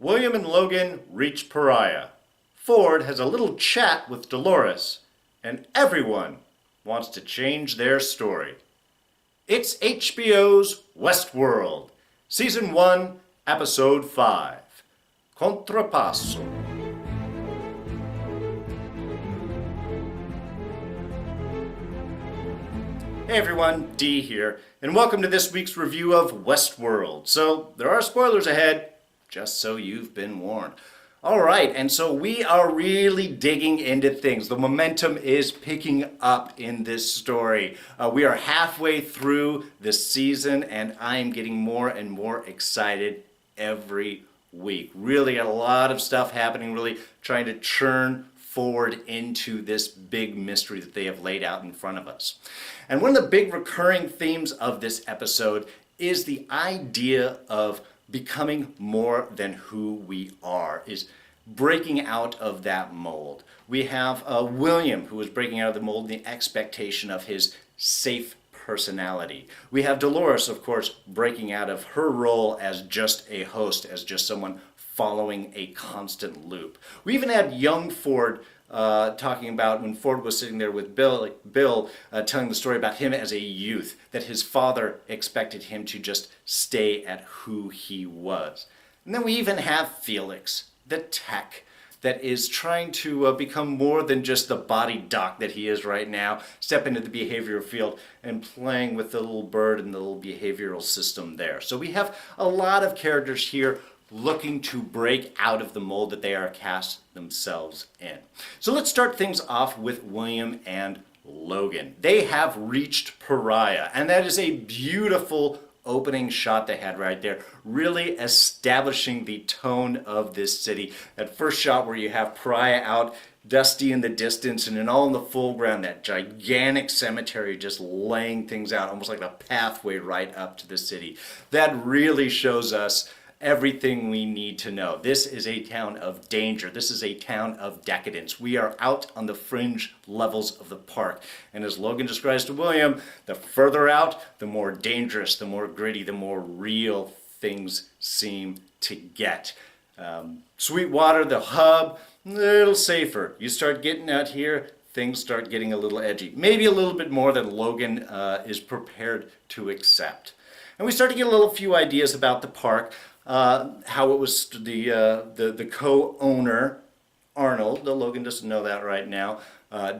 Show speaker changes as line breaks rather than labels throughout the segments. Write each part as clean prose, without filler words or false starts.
William and Logan reach Pariah. Ford has a little chat with Delores, and everyone wants to change their story. It's HBO's Westworld, Season 1, Episode 5, Contrapasso. Hey everyone, D here, and welcome to this week's review of Westworld. So, there are spoilers ahead, just so you've been warned. Alright, and so we are really digging into things. The momentum is picking up in this story. We are halfway through this season, and I am getting more and more excited every week. Really a lot of stuff happening, really trying to churn forward into this big mystery that they have laid out in front of us. And one of the big recurring themes of this episode is the idea of becoming more than who we are, is breaking out of that mold. We have William, who is breaking out of the mold in the expectation of his safe personality. We have Delores, of course, breaking out of her role as just a host, as just someone following a constant loop. We even had young Ford talking about when Ford was sitting there with Bill telling the story about him as a youth, that his father expected him to just stay at who he was. And then we even have Felix, the tech, that is trying to become more than just the body doc that he is right now, step into the behavioral field and playing with the little bird and the little behavioral system there. So we have a lot of characters here looking to break out of the mold that they are cast themselves in. So let's start things off with William and Logan. They have reached Pariah, and that is a beautiful opening shot they had right there, really establishing the tone of this city. That first shot where you have Pariah out, dusty in the distance, and then all in the foreground, that gigantic cemetery just laying things out, almost like a pathway right up to the city. That really shows us everything we need to know. This is a town of danger. This is a town of decadence. We are out on the fringe levels of the park. And as Logan describes to William, the further out, the more dangerous, the more gritty, the more real things seem to get. Sweetwater, the hub, a little safer. You start getting out here, things start getting a little edgy. Maybe a little bit more than Logan is prepared to accept. And we start to get a few ideas about the park. How it was the co-owner, Arnold, though Logan doesn't know that right now,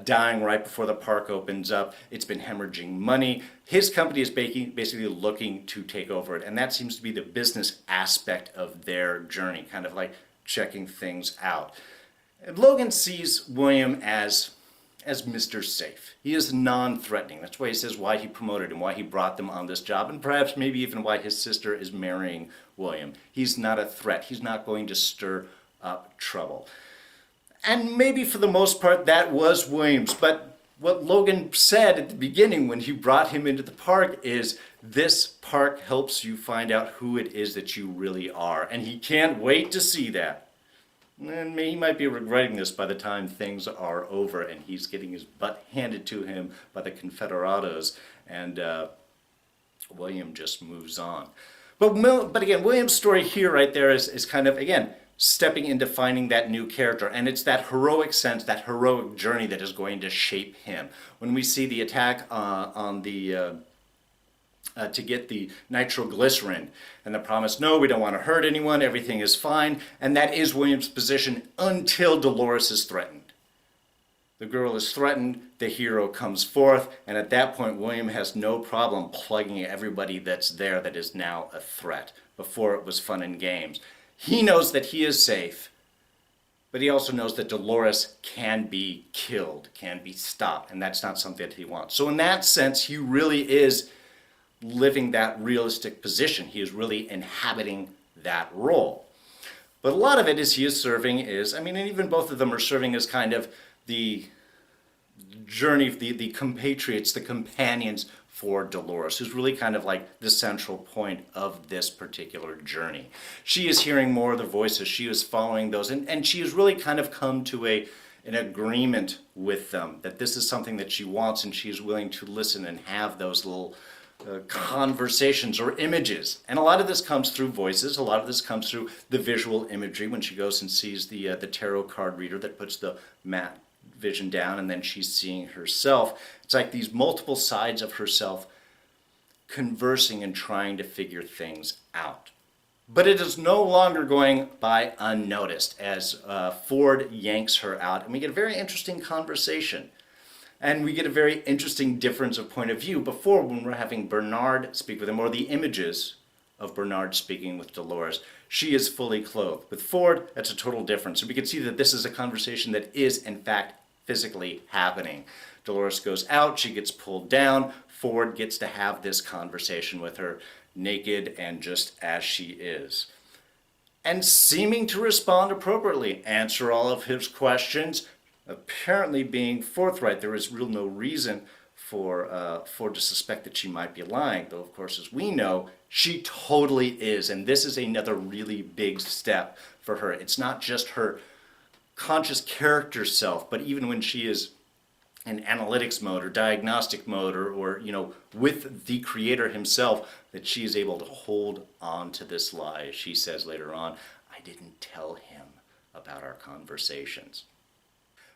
dying right before the park opens up. It's been hemorrhaging money. His company is basically looking to take over it, and that seems to be the business aspect of their journey, kind of like checking things out. And Logan sees William as Mr. Safe. He is non-threatening. That's why he says why he promoted him, why he brought them on this job, and perhaps maybe even why his sister is marrying William. He's not a threat. He's not going to stir up trouble. And maybe for the most part that was William's, but what Logan said at the beginning when he brought him into the park is, this park helps you find out who it is that you really are, and he can't wait to see that. And he might be regretting this by the time things are over and he's getting his butt handed to him by the Confederados, and William just moves on. But again, William's story here right there is kind of, again, stepping into finding that new character, and it's that heroic sense, that heroic journey that is going to shape him. When we see the attack on the to get the nitroglycerin, and the promise, no, we don't want to hurt anyone, everything is fine, and that is William's position until Delores is threatened. The girl is threatened, the hero comes forth, and at that point William has no problem plugging everybody that's there that is now a threat. Before it was fun and games. He knows that he is safe, but he also knows that Delores can be killed, can be stopped, and that's not something that he wants. So in that sense, he really is living that realistic position. He is really inhabiting that role. But a lot of it is he is serving is, and even both of them are serving as kind of the journey, the compatriots, the companions for Delores, who's really kind of like the central point of this particular journey. She is hearing more of the voices, she is following those, and she has really kind of come to an agreement with them, that this is something that she wants, and she is willing to listen and have those little conversations or images. And a lot of this comes through voices. A lot of this comes through the visual imagery when she goes and sees the tarot card reader that puts the matte vision down, and then she's seeing herself. It's like these multiple sides of herself conversing and trying to figure things out. But it is no longer going by unnoticed as Ford yanks her out, and we get a very interesting conversation. And we get a very interesting difference of point of view. Before, when we're having Bernard speak with him, or the images of Bernard speaking with Delores, she is fully clothed. With Ford, that's a total difference. So we can see that this is a conversation that is, in fact, physically happening. Delores goes out, she gets pulled down, Ford gets to have this conversation with her, naked and just as she is. And seeming to respond appropriately, answer all of his questions, apparently being forthright. There is real no reason for Ford to suspect that she might be lying, though of course, as we know, she totally is, and this is another really big step for her. It's not just her conscious character self, but even when she is in analytics mode or diagnostic mode or with the creator himself, that she is able to hold on to this lie. As she says later on, I didn't tell him about our conversations.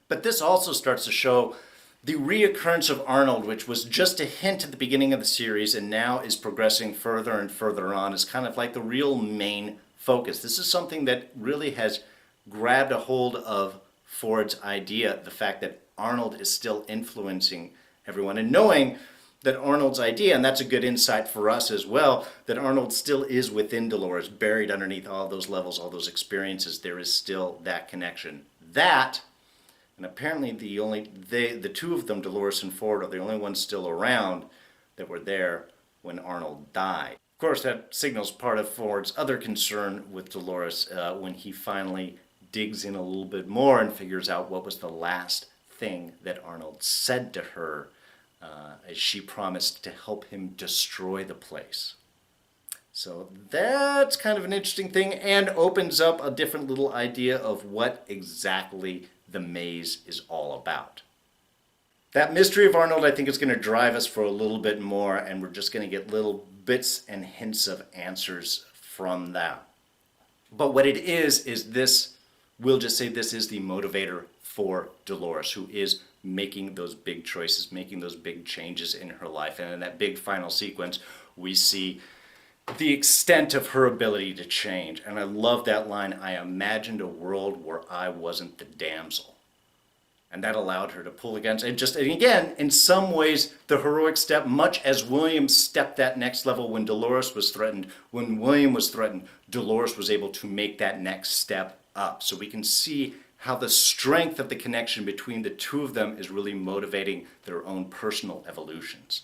But this also starts to show the reoccurrence of Arnold, which was just a hint at the beginning of the series and now is progressing further and further on, is kind of like the real main focus. This is something that really has grabbed a hold of Ford's idea, the fact that Arnold is still influencing everyone, and knowing that Arnold's idea, and that's a good insight for us as well, that Arnold still is within Delores, buried underneath all those levels, all those experiences. There is still that connection. That, and apparently the two of them, Delores and Ford, are the only ones still around that were there when Arnold died. Of course, that signals part of Ford's other concern with Delores when he finally digs in a little bit more and figures out what was the last thing that Arnold said to her as she promised to help him destroy the place. So that's kind of an interesting thing and opens up a different little idea of what exactly the maze is all about. That mystery of Arnold, I think, is going to drive us for a little bit more, and we're just going to get little bits and hints of answers from that. But what it is this, we'll just say this is the motivator for Delores, who is making those big choices, making those big changes in her life. And in that big final sequence, we see the extent of her ability to change. And I love that line, I imagined a world where I wasn't the damsel. And that allowed her to pull against, and again, in some ways, the heroic step, much as William stepped that next level when Delores was threatened. When William was threatened, Delores was able to make that next step up. So we can see how the strength of the connection between the two of them is really motivating their own personal evolutions.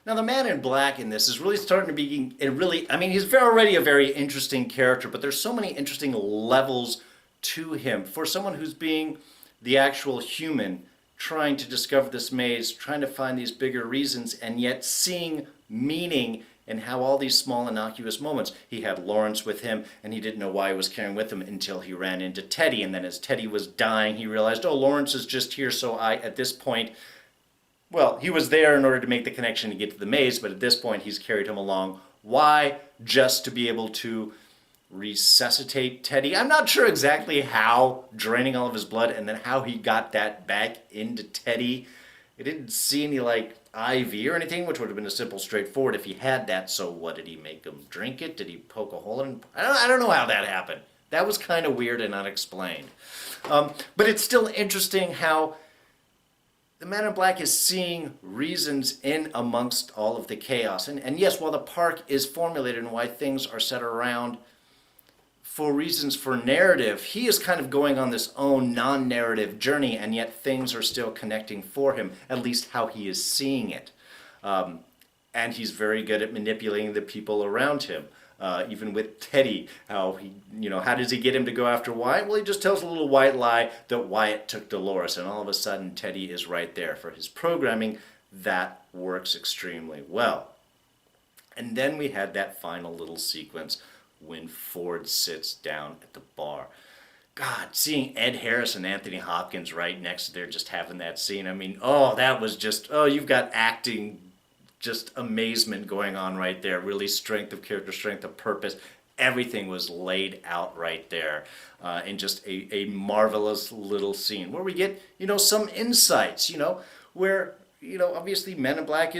Now, the man in black in this is really starting to be, he's already a very interesting character, but there's so many interesting levels to him. For someone who's being the actual human, trying to discover this maze, trying to find these bigger reasons, and yet seeing meaning in how all these small innocuous moments. He had Lawrence with him, and he didn't know why he was carrying with him until he ran into Teddy, and then as Teddy was dying, he realized, oh, Lawrence is just here, so at this point, well, he was there in order to make the connection to get to the maze, but at this point, he's carried him along. Why? Just to be able to resuscitate Teddy. I'm not sure exactly how, draining all of his blood, and then how he got that back into Teddy. It didn't see any, IV or anything, which would have been a simple, straightforward if he had that. So what, did he make him drink it? Did he poke a hole in it? I don't know how that happened. That was kind of weird and unexplained. But it's still interesting how the Man in Black is seeing reasons in amongst all of the chaos. And yes, while the park is formulated and why things are set around for reasons for narrative, he is kind of going on this own non-narrative journey, and yet things are still connecting for him, at least how he is seeing it. And he's very good at manipulating the people around him. Even with Teddy, how does he get him to go after Wyatt? Well, he just tells a little white lie that Wyatt took Delores, and all of a sudden Teddy is right there. For his programming, that works extremely well. And then we had that final little sequence when Ford sits down at the bar. God, seeing Ed Harris and Anthony Hopkins right next to there just having that scene, that was just, you've got acting just amazement going on right there. Really strength of character, strength of purpose. Everything was laid out right there in just a marvelous little scene where we get, some insights, where, obviously Men in Black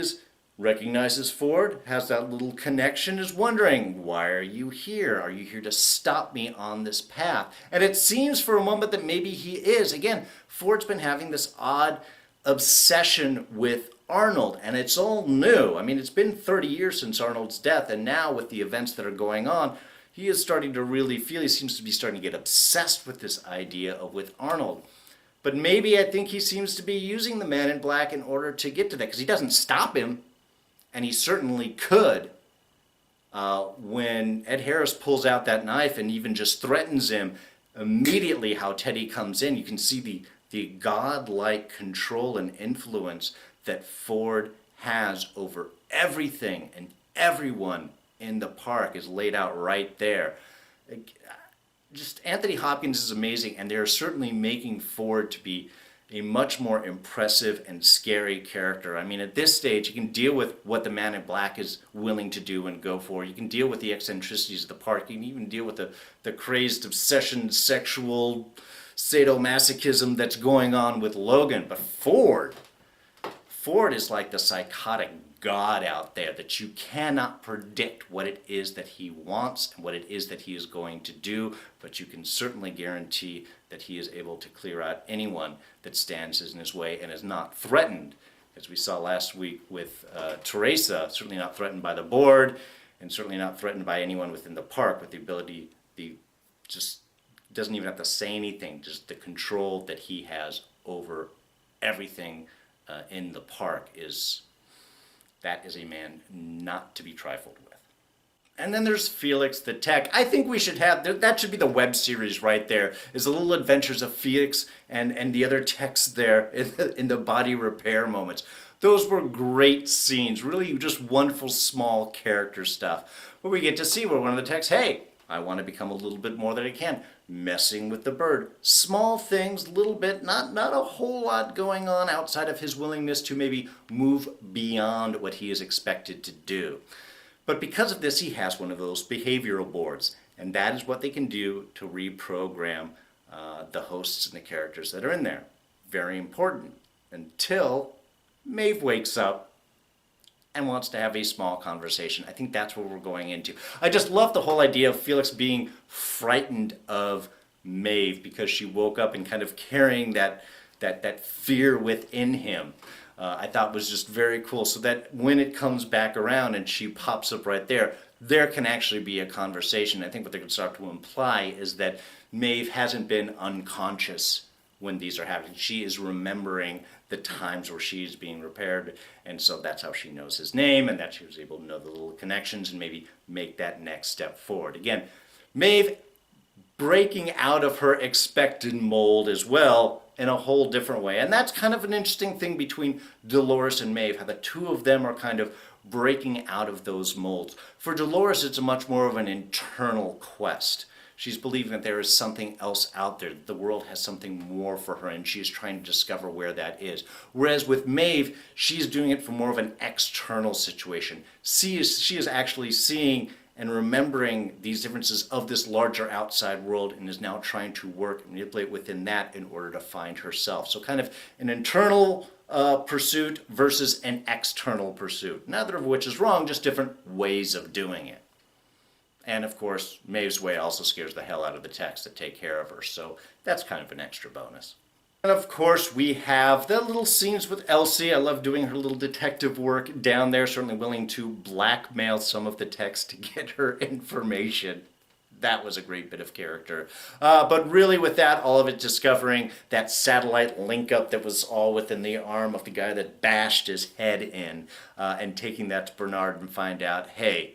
recognizes Ford, has that little connection, is wondering, why are you here? Are you here to stop me on this path? And it seems for a moment that maybe he is. Again, Ford's been having this odd obsession with Arnold, and it's all new. I mean, it's been 30 years since Arnold's death, and now with the events that are going on, he is starting to really feel, he seems to be starting to get obsessed with this idea of with Arnold. But maybe I think he seems to be using the Man in Black in order to get to that, because he doesn't stop him, and he certainly could. When Ed Harris pulls out that knife and even just threatens him, immediately how Teddy comes in, you can see the godlike control and influence that Ford has over everything and everyone in the park is laid out right there. Just Anthony Hopkins is amazing, and they're certainly making Ford to be a much more impressive and scary character. I mean, at this stage, you can deal with what the Man in Black is willing to do and go for. You can deal with the eccentricities of the park. You can even deal with the crazed obsession, sexual sadomasochism that's going on with Logan. But Ford is like the psychotic god out there that you cannot predict what it is that he wants and what it is that he is going to do, but you can certainly guarantee that he is able to clear out anyone that stands in his way and is not threatened, as we saw last week with Teresa, certainly not threatened by the board and certainly not threatened by anyone within the park, with the ability, just doesn't even have to say anything, just the control that he has over everything in the park is a man not to be trifled with. And then there's Felix the tech. I think we should have, that should be the web series right there, is the little adventures of Felix and the other techs there in the body repair moments. Those were great scenes, really just wonderful small character stuff, where we get to see where one of the techs, hey, I want to become a little bit more than I can. Messing with the bird. Small things, little bit, not a whole lot going on outside of his willingness to maybe move beyond what he is expected to do. But because of this, he has one of those behavioral boards, and that is what they can do to reprogram the hosts and the characters that are in there. Very important. Until Maeve wakes up and wants to have a small conversation. I think that's what we're going into. I just love the whole idea of Felix being frightened of Maeve because she woke up and kind of carrying that fear within him. I thought was just very cool, so that when it comes back around and she pops up right there, there can actually be a conversation. I think what they can start to imply is that Maeve hasn't been unconscious when these are happening. She is remembering the times where she's being repaired, and so that's how she knows his name, and that she was able to know the little connections and maybe make that next step forward. Again, Maeve breaking out of her expected mold as well in a whole different way. And that's kind of an interesting thing between Delores and Maeve, how the two of them are kind of breaking out of those molds. For Delores, it's a much more of an internal quest. She's believing that there is something else out there, that the world has something more for her, and she's trying to discover where that is. Whereas with Maeve, she's doing it from more of an external situation. She is actually seeing and remembering these differences of this larger outside world, and is now trying to work and manipulate within that in order to find herself. So kind of an internal pursuit versus an external pursuit. Neither of which is wrong, just different ways of doing it. And of course, Maeve's way also scares the hell out of the techs that take care of her, so that's kind of an extra bonus. And of course, we have the little scenes with Elsie. I love doing her little detective work down there, certainly willing to blackmail some of the techs to get her information. That was a great bit of character. But really with that, all of it discovering that satellite link up that was all within the arm of the guy that bashed his head in, and taking that to Bernard and find out, hey,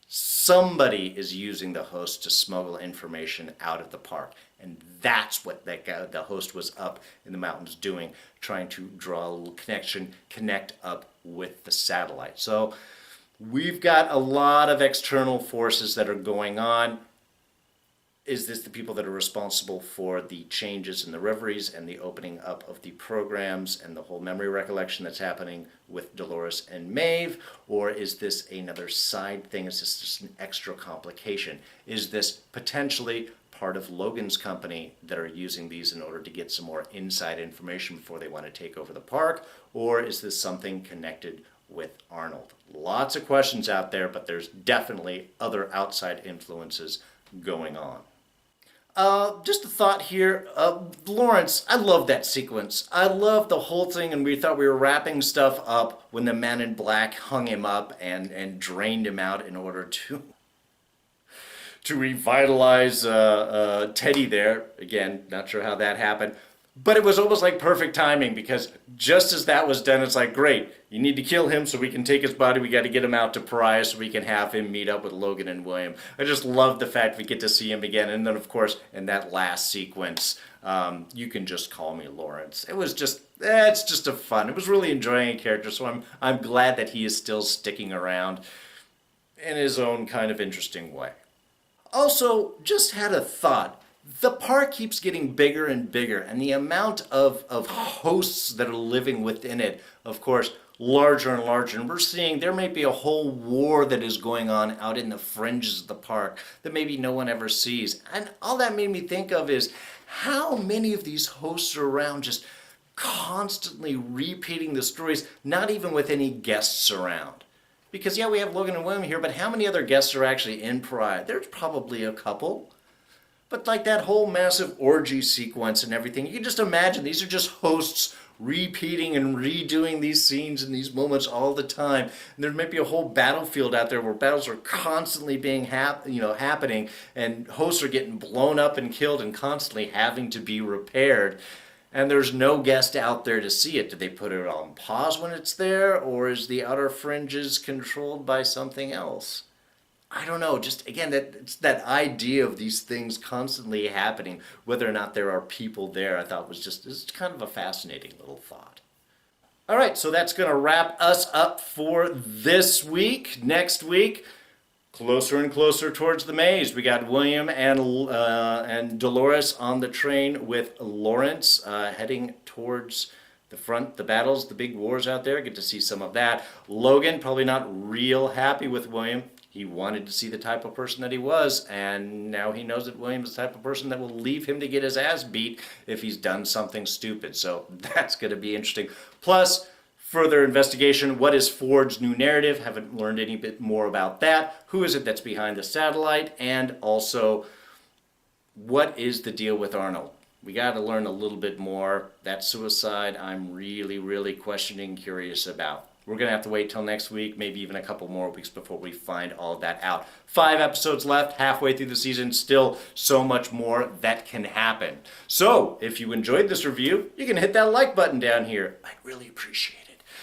somebody is using the host to smuggle information out of the park. And that's what that guy, the host, was up in the mountains doing, trying to draw a little connection, connect up with the satellite. So we've got a lot of external forces that are going on. Is this the people that are responsible for the changes in the reveries and the opening up of the programs and the whole memory recollection that's happening with Delores and Maeve? Or is this another side thing? Is this just an extra complication? Is this potentially part of Logan's company that are using these in order to get some more inside information before they want to take over the park? Or is this something connected with Arnold? Lots of questions out there, but there's definitely other outside influences going on. Just a thought here. Lawrence, I love that sequence. I love the whole thing, and we thought we were wrapping stuff up when the man in black hung him up and drained him out in order to revitalize Teddy there. Again, not sure how that happened. But it was almost like perfect timing, because just as that was done, it's like, great, you need to kill him so we can take his body. We got to get him out to Pariah so we can have him meet up with Logan and William. I just love the fact we get to see him again. And then, of course, in that last sequence, you can just call me Lawrence. It was just, it's just a fun. It was really enjoying a character, so I'm glad that he is still sticking around in his own kind of interesting way. Also, just had a thought. The park keeps getting bigger and bigger, and the amount of hosts that are living within it, of course, larger and larger. And we're seeing there may be a whole war that is going on out in the fringes of the park that maybe no one ever sees. And all that made me think of is how many of these hosts are around just constantly repeating the stories, not even with any guests around. Because, yeah, we have Logan and William here, but how many other guests are actually in Pariah? There's probably a couple. But like that whole massive orgy sequence and everything, you can just imagine these are just hosts repeating and redoing these scenes and these moments all the time. And there might be a whole battlefield out there where battles are constantly being happening, and hosts are getting blown up and killed and constantly having to be repaired. And there's no guest out there to see it. Did they put it on pause when it's there, or is the outer fringes controlled by something else? I don't know. Just again, it's that idea of these things constantly happening, whether or not there are people there, I thought it's kind of a fascinating little thought. All right, so that's going to wrap us up for this week. Next week, closer and closer towards the maze. We got William and Delores on the train with Lawrence heading towards the front, the battles, the big wars out there. Get to see some of that. Logan probably not real happy with William. He wanted to see the type of person that he was, and now he knows that William's the type of person that will leave him to get his ass beat if he's done something stupid. So that's going to be interesting. Plus, further investigation. What is Ford's new narrative? Haven't learned any bit more about that. Who is it that's behind the satellite? And also, what is the deal with Arnold? We got to learn a little bit more. That suicide, I'm really, really questioning, curious about. We're going to have to wait till next week, maybe even a couple more weeks before we find all that out. 5 episodes left, halfway through the season, still so much more that can happen. So, if you enjoyed this review, you can hit that like button down here. I'd really appreciate it.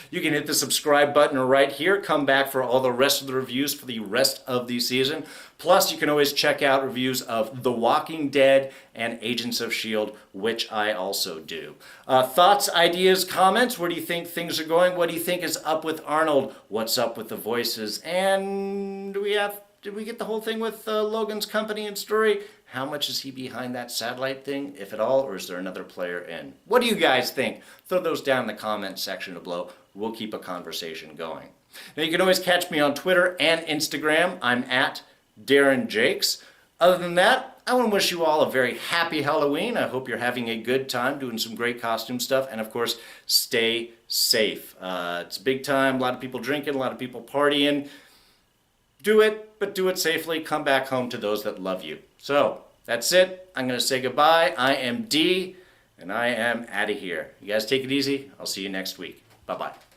You can hit the subscribe button right here. Come back for all the rest of the reviews for the rest of the season. Plus, you can always check out reviews of The Walking Dead and Agents of S.H.I.E.L.D., which I also do. Thoughts, ideas, comments? Where do you think things are going? What do you think is up with Arnold? What's up with the voices? And did we get the whole thing with Logan's company and story? How much is he behind that satellite thing, if at all, or is there another player in? What do you guys think? Throw those down in the comments section below. We'll keep a conversation going. Now, you can always catch me on Twitter and Instagram. I'm at Darren Jakes. Other than that, I want to wish you all a very happy Halloween. I hope you're having a good time doing some great costume stuff. And of course, stay safe. It's a big time. A lot of people drinking, a lot of people partying. Do it, but do it safely. Come back home to those that love you. So, that's it. I'm going to say goodbye. I am D, and I am out of here. You guys take it easy. I'll see you next week. Bye-bye.